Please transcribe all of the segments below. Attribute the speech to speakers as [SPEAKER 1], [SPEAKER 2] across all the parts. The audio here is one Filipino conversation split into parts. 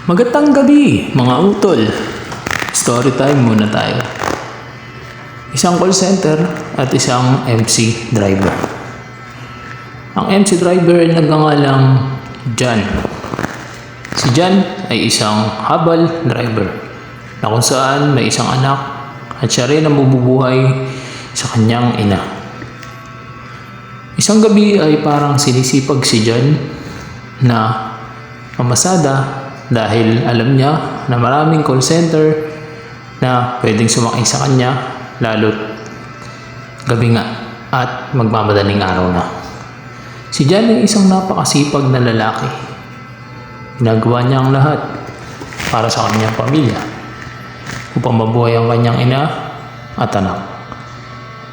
[SPEAKER 1] Magandang gabi, mga utol. Story time muna tayo. Isang call center at isang MC driver. Ang MC driver ay nagngangalang John. Si John ay isang habal driver na kung saan may isang anak at siya rin ang mabubuhay sa kanyang ina. Isang gabi ay parang sinisipag si John na mamasada dahil alam niya na maraming call center na pwedeng sumakay sa kanya lalo't gabi nga at magmamadaling araw na. Si John ay isang napakasipag na lalaki. Ginagawa niya ang lahat para sa kanyang pamilya upang mabuhay ang kanyang ina at anak.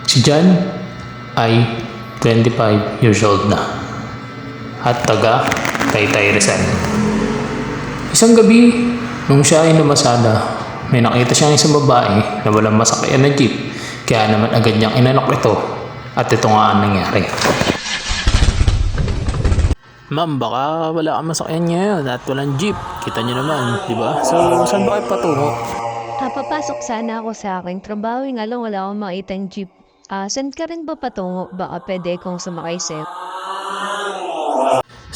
[SPEAKER 1] Si John ay 25 years old na at taga Taytay Rizal. Isang gabi, nung siya ay namasada, may nakita siyang isang babae na walang masakyan na jeep, kaya naman agad niyang inanok ito at ito nga ang nangyari. Ma'am, baka wala kang masakyan ngayon at walang jeep. Kita niyo naman, di ba? So, saan ba kayo patungo?
[SPEAKER 2] Papasok sana ako sa aking trabaho, nga lang wala akong makitang jeep. Saan ka rin ba patungo? Baka pwede kong sumakay sa'yo.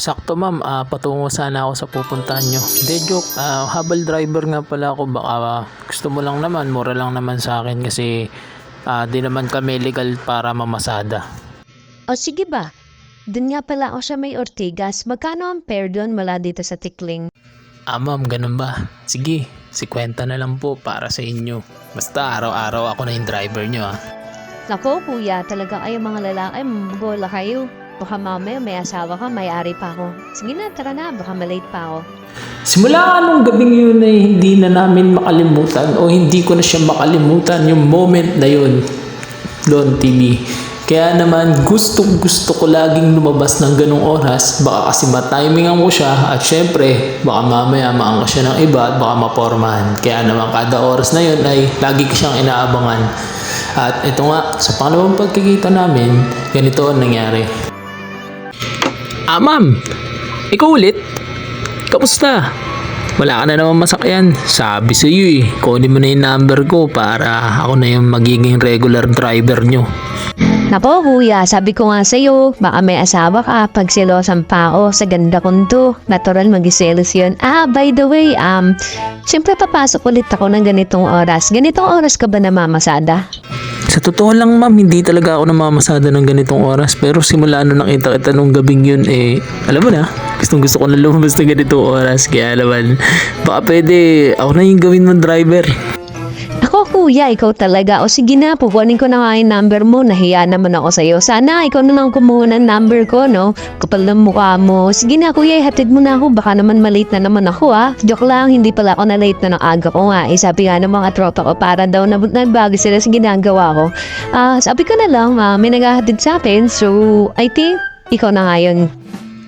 [SPEAKER 1] Sakto ma'am, patungo sana ako sa pupuntahan nyo. Hindi, joke. Habal driver nga pala ako. Baka gusto mo lang naman, mura lang naman sa akin kasi di naman kami legal para mamasada.
[SPEAKER 2] O sige ba? Doon nga pala ako sa may Ortigas. Magkano ang fare doon mula dito sa Tikling?
[SPEAKER 1] Ma'am, ganun ba? Sige, 50 na lang po para sa inyo. Basta araw-araw ako na yung driver nyo
[SPEAKER 2] Nako kuya, talaga kayo mga lalaki, bola kayo. Baka mamaya may asawa ka, may-ari pa ako. Sige na, tara na, baka malate pa ako.
[SPEAKER 1] Simula nung gabing yun ay hindi na namin makalimutan o hindi ko na siya makalimutan yung moment na yun, Lon TV. Kaya naman gusto ko laging lumabas ng ganong oras, baka kasi matimingan ko siya at syempre baka mamaya maangka siya ng iba at baka mapormahan. Kaya naman kada oras na yun ay lagi ko siyang inaabangan. At ito nga, sa pangalawang pagkikita namin, ganito ang nangyari. Ma'am, ikaw ulit? Kamusta? Wala ka na naman masakyan. Sabi sa iyo kunin mo na yung number ko para ako na yung magiging regular driver nyo.
[SPEAKER 2] Nako kuya, sabi ko nga sa'yo, baka may asawa ka, pagselosan pa ako sa ganda kong to. Natural mag-selos yun. By the way, siyempre papasok ulit ako ng ganitong oras. Ganitong oras ka ba namamasada?
[SPEAKER 1] Sa totoo lang ma'am, hindi talaga ako namamasada ng ganitong oras. Pero simula nung nakita kita nung gabing yun, alam mo na, gusto ko na lumabas ng ganitong oras. Kaya naman, baka pwede ako na yung gawin mong driver.
[SPEAKER 2] Ako kuya, ikaw talaga. O sige na, pupunin ko na nga yung number mo. Nahiya naman ako sa'yo. Sana ikaw na lang kumuha ng number ko, no? Kapal ng mukha mo. Sige na kuya, ihatid mo na ako. Baka naman malate na naman ako, Joke lang, hindi pala ako na late na ng aga ko nga. Sabi nga ng mga tropa ko, para daw nagbago sila sa ginagawa ko. Sabi ko na lang, may naghahatid sa akin. So, I think, ikaw na nga yun.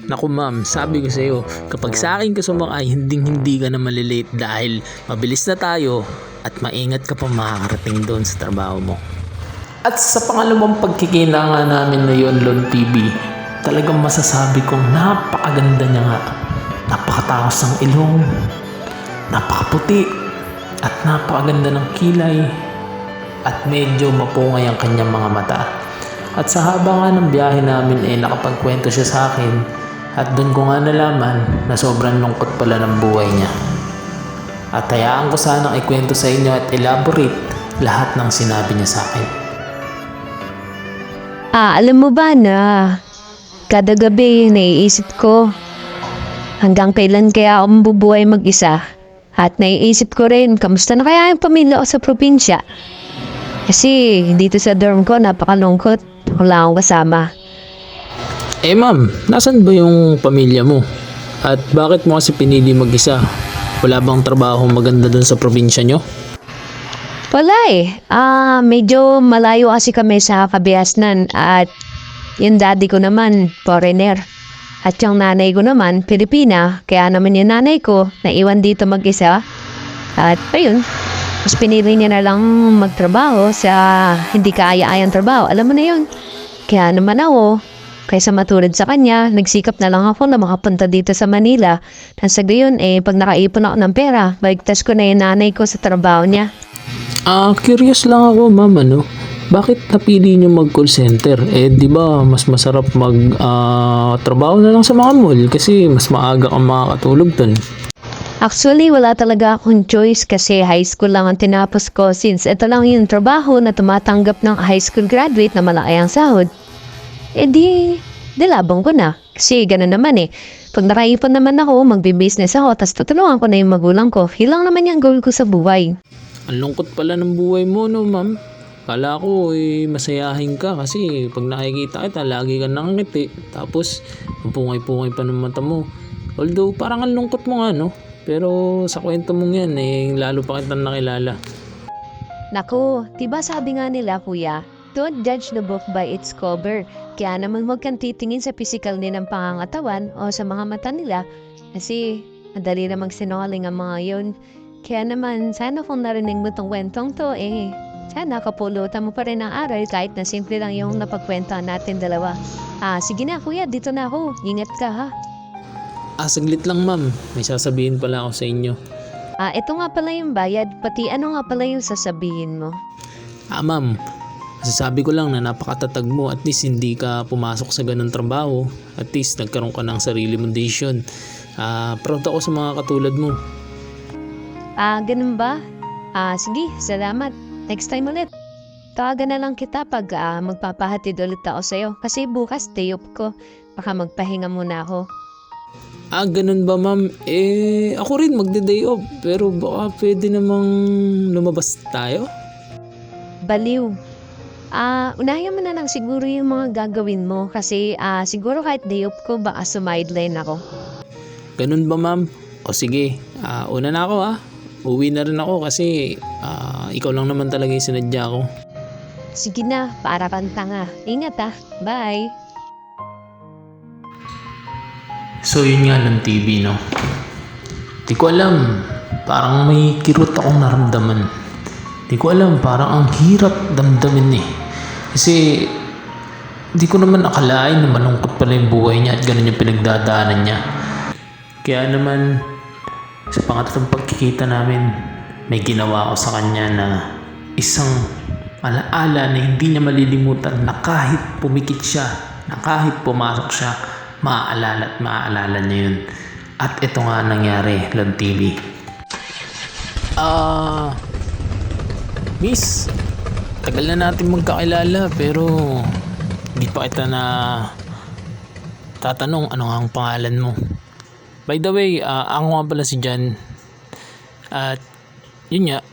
[SPEAKER 1] Naku ma'am, sabi ko sa iyo, kapag sa akin ka sumakay, hindi ka na malilate dahil mabilis na tayo at maingat ka pa makakarating doon sa trabaho mo. At sa pangalawang pagkikinanga namin na yun, Lon TV, talagang masasabi kong napakaganda niya nga. Napakatakas ng ilong, napakaputi, at napakaganda ng kilay, at medyo mapungay ang kanyang mga mata. At sa haba nga ng biyahe namin nakapagkwento siya sa akin. At doon ko nga nalaman na sobrang lungkot pala ng buhay niya. At hayaan ko sanang ikwento sa inyo at elaborate lahat ng sinabi niya sa akin.
[SPEAKER 2] Alam mo ba na kada gabi naiisip ko hanggang kailan kaya ako mabubuhay mag-isa. At naiisip ko rin kamusta na kaya yung pamilya ko sa probinsya. Kasi dito sa dorm ko napakalungkot. Wala akong kasama.
[SPEAKER 1] Ma'am, nasan ba yung pamilya mo? At bakit mo kasi pinili mag-isa? Wala bang trabaho maganda dun sa probinsya nyo?
[SPEAKER 2] Wala medyo malayo kasi kami sa Kabiasnan at yung daddy ko naman, foreigner. At yung nanay ko naman, Pilipina. Kaya naman yung nanay ko, naiwan dito mag-isa. At ayun, mas pinili niya na lang magtrabaho sa hindi kaaya-ayang trabaho. Alam mo na yun. Kaya naman ako, Kaysa matulad sa kanya, nagsikap na lang ako na makapunta dito sa Manila. Nang sa gayon, pag nakaipon ako ng pera, baigtas ko na yung nanay ko sa trabaho niya.
[SPEAKER 1] Curious lang ako, ma'am, ano? Bakit napili niyo mag-call center? Di ba mas masarap trabaho na lang sa mga mall kasi mas maaga kang makakatulog dun.
[SPEAKER 2] Actually, wala talaga akong choice kasi high school lang ang tinapos ko since ito lang yung trabaho na tumatanggap ng high school graduate na malaki ang sahod. Labang ko na. Kasi gano'n naman Pag nakaipon naman ako, magbi-business ako, tas tutulungan ko na yung magulang ko. Hilang naman yung goal ko sa buhay.
[SPEAKER 1] Ang lungkot pala ng buhay mo, no, ma'am? Kala ko, masayahin ka kasi pag nakikita kita, lagi ka nakangiti. Tapos, ang pungay-pungay pa ng mata mo. Although, parang ang lungkot mo nga, no? Pero sa kwento mong yan, lalo pa kitang nakilala.
[SPEAKER 2] Naku, diba sabi nga nila, kuya, don't judge the book by its cover. Kaya naman huwag kang titingin sa physical nilang pangangatawan o sa mga mata nila kasi madali na magsinungaling ang mga yun. Kaya naman, sana kung narinig mo tong kwentong to, sana kapulutan mo pa rin ang aral kahit na simple lang yung napagkwentuhan natin dalawa. Sige na kuya, dito na ako. Ingat ka ha.
[SPEAKER 1] Saglit lang, ma'am. May sasabihin pala ako sa inyo.
[SPEAKER 2] Ito nga pala yung bayad, pati ano nga pala yung sasabihin mo.
[SPEAKER 1] Ma'am, masasabi ko lang na napakatatag mo. At least hindi ka pumasok sa ganun trabaho. At least nagkaroon ka ng sarili mong decision. Proud ako sa mga katulad mo.
[SPEAKER 2] Ganun ba? Sige, salamat. Next time ulit. Tawagan na lang kita pag magpapahatid ulit ako sa'yo. Kasi bukas day off ko. Baka magpahinga muna ako.
[SPEAKER 1] Ganun ba, ma'am? Ako rin magde-day off. Pero baka pwede namang lumabas tayo?
[SPEAKER 2] Baliw. Unahin mo na lang siguro yung mga gagawin mo. Kasi siguro kahit day off ko, baka sumideline ako.
[SPEAKER 1] Ganun ba, ma'am? O sige, una na ako Uwi na rin ako kasi ikaw lang naman talaga yung sinadya ko.
[SPEAKER 2] Sige na, para kang tanga. Ingat Bye!
[SPEAKER 1] So yun nga ng TV, no? Di ko alam, parang may kirot akong naramdaman. Di ko alam, parang ang hirap damdamin Kasi di ko naman akalain na malungkot pala yung buhay niya at ganun yung pinagdadaanan niya. Kaya naman, sa pangatlong pagkikita namin, may ginawa ko sa kanya na isang alaala na hindi niya malilimutan na kahit pumikit siya, na kahit pumasok siya, maaalala niya yun. At ito nga nangyari, Love TV. Miss, tagal na natin magkakilala pero hindi pa kita na tatanong ano ang pangalan mo. By the way, ako nga pala si Jan. At yun nga,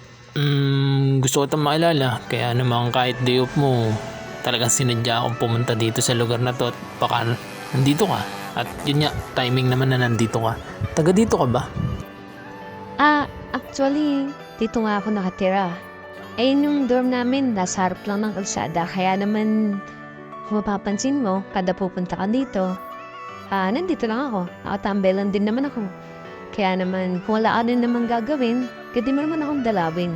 [SPEAKER 1] gusto ko itong makilala. Kaya naman kahit day off mo, talagang sinadya akong pumunta dito sa lugar na to. At baka nandito ka. At yun nga, timing naman na nandito ka. Taga dito ka ba?
[SPEAKER 2] Actually, dito nga ako nakatira. Yung dorm namin, nasa harap lang ng kalsada. Kaya naman, kung mapapansin mo, kada pupunta ka dito, nandito lang ako. Nakatambay lang din naman ako. Kaya naman, kung wala ka din naman gagawin, pwede mo naman akong dalawin.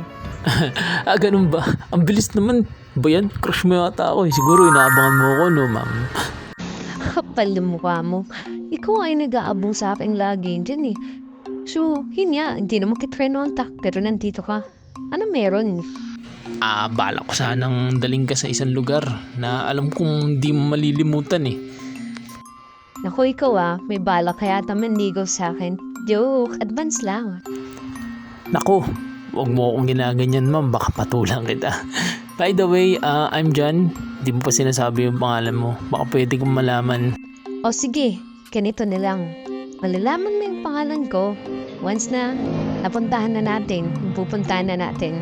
[SPEAKER 1] Ganun ba? Ang bilis naman. Ba yan? Crush mo yata ako. Siguro inaabangan mo ako, no, ma'am?
[SPEAKER 2] Kapal ng mukha mo. Ikaw ay nag-aabong sa akin lagi dyan So, yun nga, hindi naman kitrenontak, pero nandito ka. Ano meron?
[SPEAKER 1] Bala ko sanang daling ka sa isang lugar na alam kong hindi mo malilimutan
[SPEAKER 2] Naku, ikaw may bala kaya manligaw sa akin. Joke, advance lang.
[SPEAKER 1] Naku, huwag mo akong ginaganyan, ma'am. Baka patulang kita. By the way, I'm John. Di mo pa sinasabi yung pangalan mo. Baka pwede kong malaman.
[SPEAKER 2] O sige, ganito na lang. Malalaman mo yung pangalan ko once na napuntahan na natin, kung pupuntahan na natin.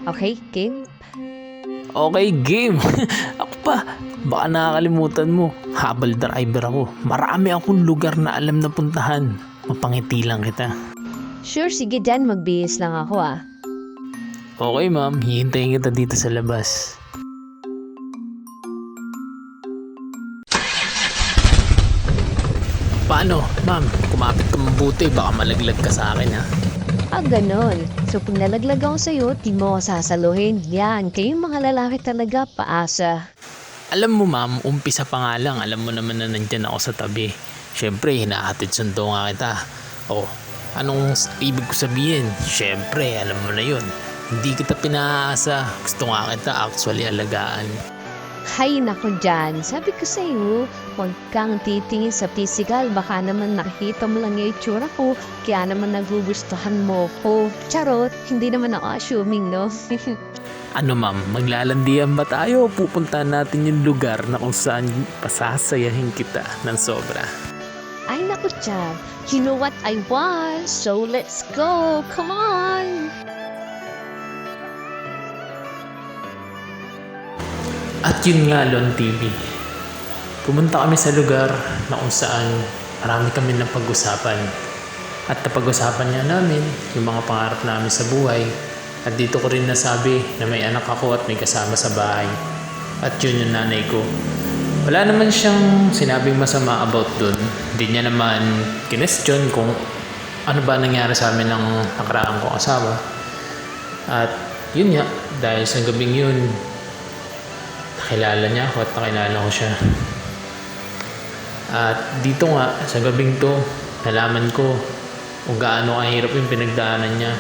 [SPEAKER 2] Okay, game?
[SPEAKER 1] Okay, game. Ako pa. Baka nakakalimutan mo. Habal driver ako. Marami akong lugar na alam na puntahan. Mapangiti lang kita.
[SPEAKER 2] Sure, sige dyan. Magbihis lang ako
[SPEAKER 1] Okay, ma'am. Hihintayin kita dito sa labas. Paano, ma'am? Kumapit ka mabuti. Baka malaglag ka sa akin, ha?
[SPEAKER 2] Ganon. So, pag nalaglag ako sa'yo, di mo ako sasaluhin. Yan, kayong mga lalaki talaga, paasa.
[SPEAKER 1] Alam mo ma'am, umpisa pa nga lang, alam mo naman na nandyan ako sa tabi. Siyempre, hinahatid sundo nga kita. Oh, anong ibig ko sabihin? Siyempre, alam mo na yun. Hindi kita pinaasa. Gusto nga kita actually alagaan.
[SPEAKER 2] Hay nako dyan, sabi ko sa'yo, huwag kang titingin sa physical, baka naman nakikita mo lang yung itsura ko, kaya naman nagugustuhan mo ko. Charot, hindi naman ako assuming, no?
[SPEAKER 1] Ano ma'am, maglalandian ba tayo o pupuntahan natin yung lugar na kung saan pasasayahin kita ng sobra?
[SPEAKER 2] Ay nako dyan, you know what I want, so let's go, come on!
[SPEAKER 1] At yun nga, Lon TV. Pumunta kami sa lugar na kung saan marami kami ng pag-usapan. At napag-usapan niya namin yung mga pangarap namin sa buhay. At dito ko rin nasabi na may anak ako at may kasama sa bahay. At yun yung nanay ko. Wala naman siyang sinabing masama about dun. Hindi niya naman kinestyon kung ano ba nangyari sa amin ng nakaraan kong asawa. At yun nga, dahil sa gabing yun, nakilala niya ako at nakilala ko siya. At dito nga, sa gabing to, nalaman ko kung gaano kahirap yung pinagdaanan niya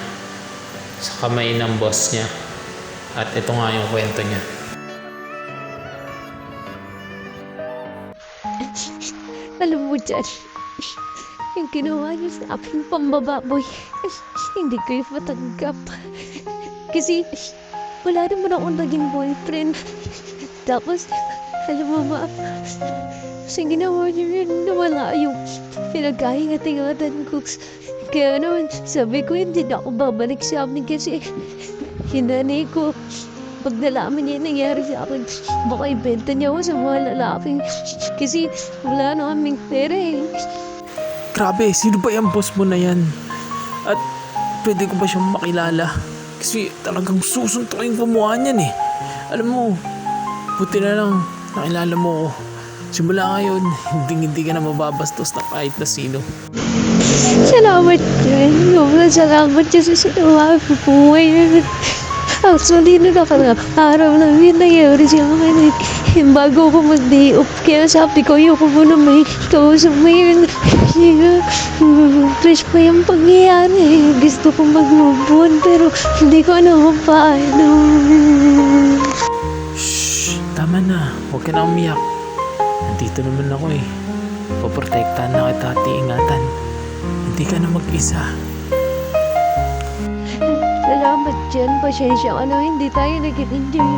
[SPEAKER 1] sa kamay ng boss niya. At ito nga yung kwento niya.
[SPEAKER 2] Alam mo dyan, yung ginawa niyo sa aking pambababoy, hindi ko yung matanggap. Kasi wala naman akong naging boyfriend. Tapos, alam mo ba, sa ginawa niyo yun, nawala yung pinagkahingat-ingatan ko. Kaya naman, sabi ko hindi na ako babalik sa amin kasi yung nanay ko, pag nalaman niya yung nangyari sa akin, baka ibenta niya ako sa mga lalaki. Kasi wala na kaming pera eh.
[SPEAKER 1] Grabe, sino ba yung boss mo na yan? At pwede ko ba siyang makilala? Kasi talagang susuntukin ko mukha niyan eh. Alam mo, buti na lang nakilala mo ako. Simula ngayon, hindi ka na mababastos na kahit na sino.
[SPEAKER 2] Salamat dyan. Salamat dyan sa sinawa ko po ngayon. Actually, na nakaraw namin nangyari sa akin. Bago ko mag-day off, kaya sabi ko, yung ko muna may kausap ngayon. Fresh pa yung pangyayari. Gusto ko mag-move on, pero hindi ko na paano.
[SPEAKER 1] Shhh, tama na. Huwag ka na umiyak. Nandito naman ako eh. Poprotektahan na kita at iingatan. Hindi ka na mag-isa.
[SPEAKER 2] Salamat dyan. Pasensya ka na. Hindi tayo nag-enjoy.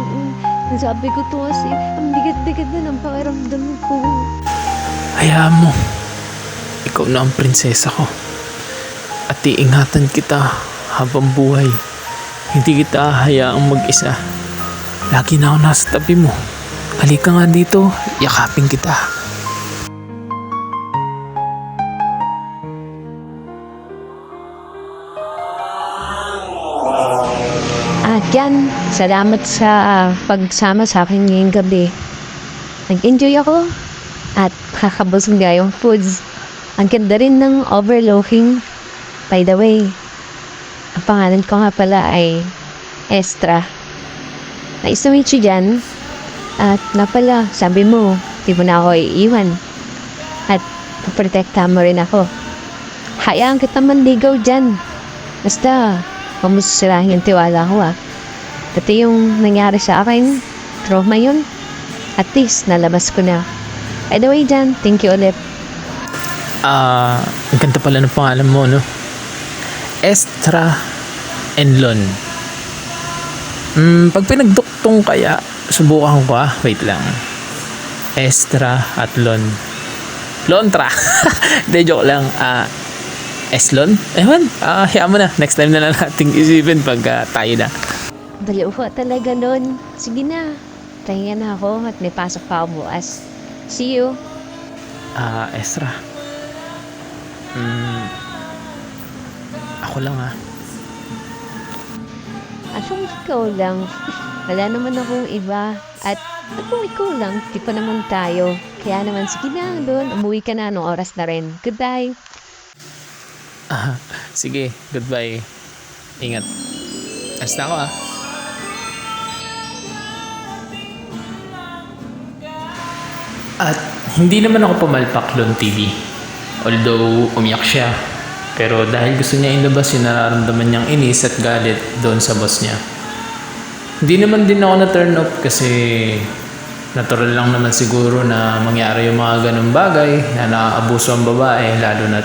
[SPEAKER 2] Sabi ko to kasi, ang bigat-bigat na ng pakiramdam ko.
[SPEAKER 1] Hayaan mo. Ikaw na ang prinsesa ko. At iingatan kita habang buhay. Hindi kita hayaang mag-isa. Lagi na ako nasa tabi mo. Halika nga dito, yakapin kita.
[SPEAKER 2] Yan, salamat sa pagsama sa akin ngayong gabi. Nag-enjoy ako at kakabusog nga yung foods. Ang ganda rin ng overlooking. By the way, ang pangalan ko nga pala ay Estra. Nice to meet you dyan. At na pala, sabi mo, di mo na ako iiwan. At paprotektahan mo rin ako. Hayaan kita manligaw dyan. Basta, mamusasirahin yung tiwala ko ah. Pati yung nangyari sa akin, trauma yun. At least, nalabas ko na. By the way, Jan, thank you ulit.
[SPEAKER 1] Ang ganda pala ng pangalan mo, no? Estra Enlon. Pag pinagduktong kaya, subukan ko wait lang. Estra at Lon. Lontra. Hindi, joke lang. Eslon? Ewan, hayaan mo na. Next time na lang nating isipin pag tayo na.
[SPEAKER 2] Baliw ko talaga nun. Sige na. Tahinga na ako at may pasok pa ako bukas. See you.
[SPEAKER 1] Estra. Ako lang
[SPEAKER 2] Anong ikaw lang? Wala naman akong iba. At kung ikaw lang, di pa naman tayo. Kaya naman, sige na doon. Umuwi ka na, anong oras na rin. Goodbye.
[SPEAKER 1] Sige, goodbye. Ingat. Alis na ako At hindi naman ako pumalpak Lon TV. Although umiyak siya. Pero dahil gusto niya ilabas yung nararamdaman niyang inis at galit doon sa boss niya. Hindi naman din ako na-turn off kasi natural lang naman siguro na mangyari yung mga ganung bagay na naaabuso ang babae lalo na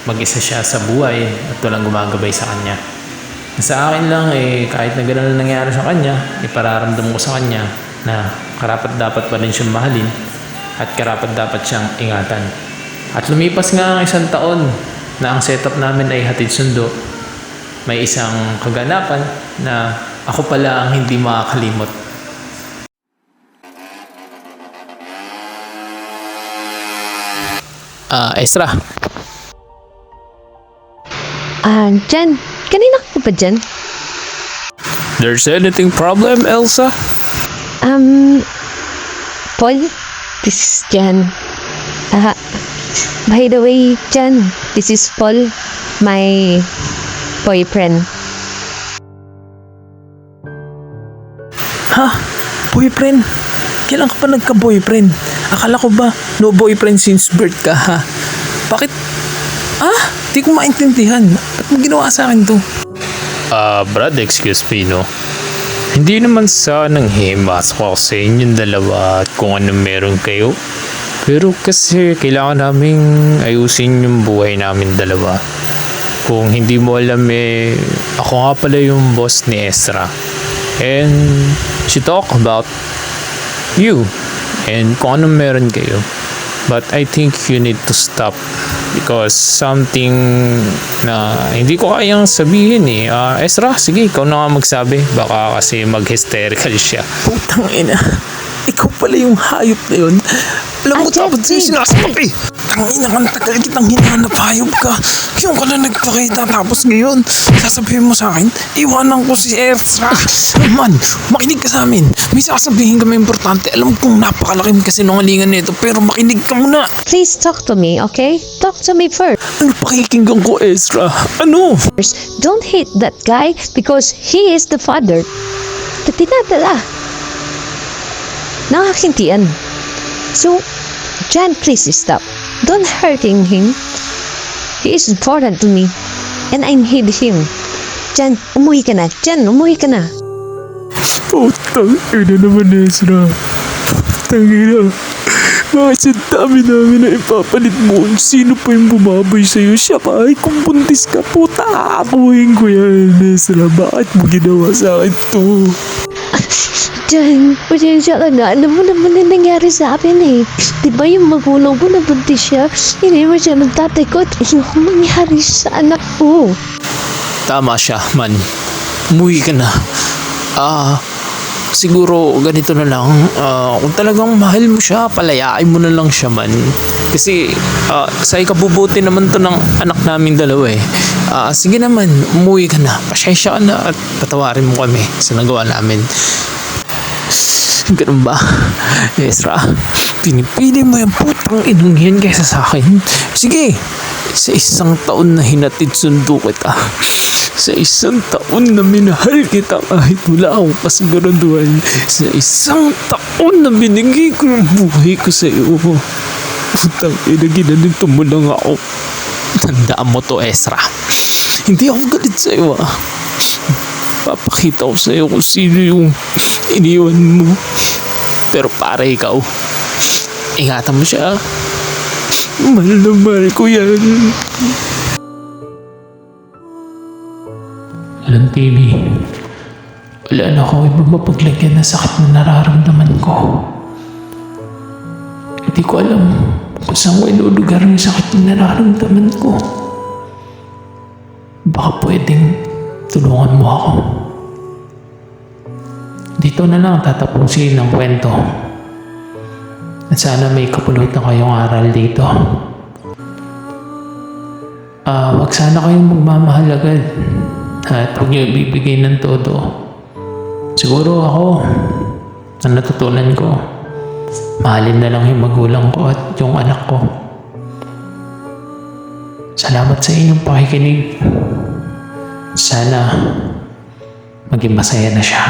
[SPEAKER 1] mag-isa siya sa buhay at walang gumagabay sa kanya. Sa akin lang kahit na gano'n nangyari sa kanya, ipararamdam ko sa kanya na karapat dapat pa rin siyang mahalin at karapat dapat siyang ingatan. At lumipas nga ang 1 taon na ang setup namin ay hatid sundo. May isang kaganapan na ako pala ang hindi makakalimot. Ezra.
[SPEAKER 2] Jan, kanina ka pa dyan?
[SPEAKER 1] There's anything problem, Elsa?
[SPEAKER 2] Paul, this is Jan. By the way, Jan, this is Paul, my boyfriend.
[SPEAKER 3] Ha? Boyfriend? Kailan ka pa nagka-boyfriend? Akala ko ba no boyfriend since birth ka ha? Bakit? Di ko maintindihan. Ba't mo ginawa sa akin to?
[SPEAKER 1] Brad, excuse me, no? Hindi naman sanang himas ko sa inyong dalawa at kung ano meron kayo. Pero kasi kailangan naming ayusin yung buhay namin dalawa. Kung hindi mo alam ako nga pala yung boss ni Ezra. And she talk about you and kung anong meron kayo. But I think you need to stop because something na hindi ko kayang sabihin Ezra, sige, ikaw na nga magsabi. Baka kasi mag-hysterical siya.
[SPEAKER 3] Putang ina. Ikaw pala yung hayop na yun. Alam mo, dapat sinasabi. Tangina ka, tagal kitang hinahanap, hayop ka. Yung ka na nagpakita, tapos ngayon, sasabihin mo sa akin, iwanan ko si Ezra. Man, makinig ka sa amin. May sasabihin kami importante. Alam kong napakalaking kasinungalingan nito, pero makinig ka muna.
[SPEAKER 2] Please talk to me, okay? Talk to me first.
[SPEAKER 3] Ano pakikinggan ko, Ezra? Ano?
[SPEAKER 2] Don't hate that guy because he is the father. Tinadala. Nakakintian. So, Jan, please stop. Don't hurting him. He is important to me. And I need him. Jan, umuwi ka na. Jan, umuwi ka na.
[SPEAKER 3] Putang ina naman, Ezra. Putang ina. Bakit sa dami namin na ipapalit mo? Sino pa yung bumaboy sa'yo? Siya pa ay kung buntis ka, puta, akuhin ko yan, Ezra. Bakit mo ginawa sa akin to?
[SPEAKER 2] Jan, pasensya ka na. Alam mo naman na nangyari sa akin Diba yung magulang ko nabuntis siya? Hindi mo siya ng tatay ko. Ano kung mangyari sa anak ko?
[SPEAKER 1] Tama siya, man. Umuwi ka na. Siguro ganito na lang. Kung talagang mahal mo siya, palayain mo na lang siya, man. Kasi sa ikabubuti naman to ng anak naming dalawa sige naman, umuwi ka na. Pasensya ka na at patawarin mo kami sa nagawa namin. Ganun ba, Ezra?
[SPEAKER 3] Pinipili mo yung putang inong yan kaysa sa akin? Sige, sa 1 taon na hinatid sundo kita. Sa 1 taon na minahal kita kahit wala akong kasiguraduhan. Sa 1 taon na binigay ko yung buhay ko sa iyo. Putang ina, ginanito mo lang ako.
[SPEAKER 1] Tandaan mo to, Ezra.
[SPEAKER 3] Hindi ako galit sa iyo Papakita ko sa iyo kung sino yung iniwan mo.
[SPEAKER 1] Pero para ikaw, ingatan mo siya.
[SPEAKER 3] Mahal na mahal ko yan.
[SPEAKER 1] Alam, TV, wala na ako ibang mapaglagyan ng sakit na nararamdaman ko. Hindi ko alam kung saan ko ilulugar yung sakit na nararamdaman ko. Baka pwedeng tulungan mo ako. Dito na lang tatapusin ang kwento. At sana may kapulutan kayong aral dito. Wag sana kayong magmamahal agad. At huwag niyo ibibigay ng todo. Siguro ako, ang natutunan ko, mahalin na lang yung magulang ko at yung anak ko. Salamat sa inyong pakikinig. Sana maging masaya na siya.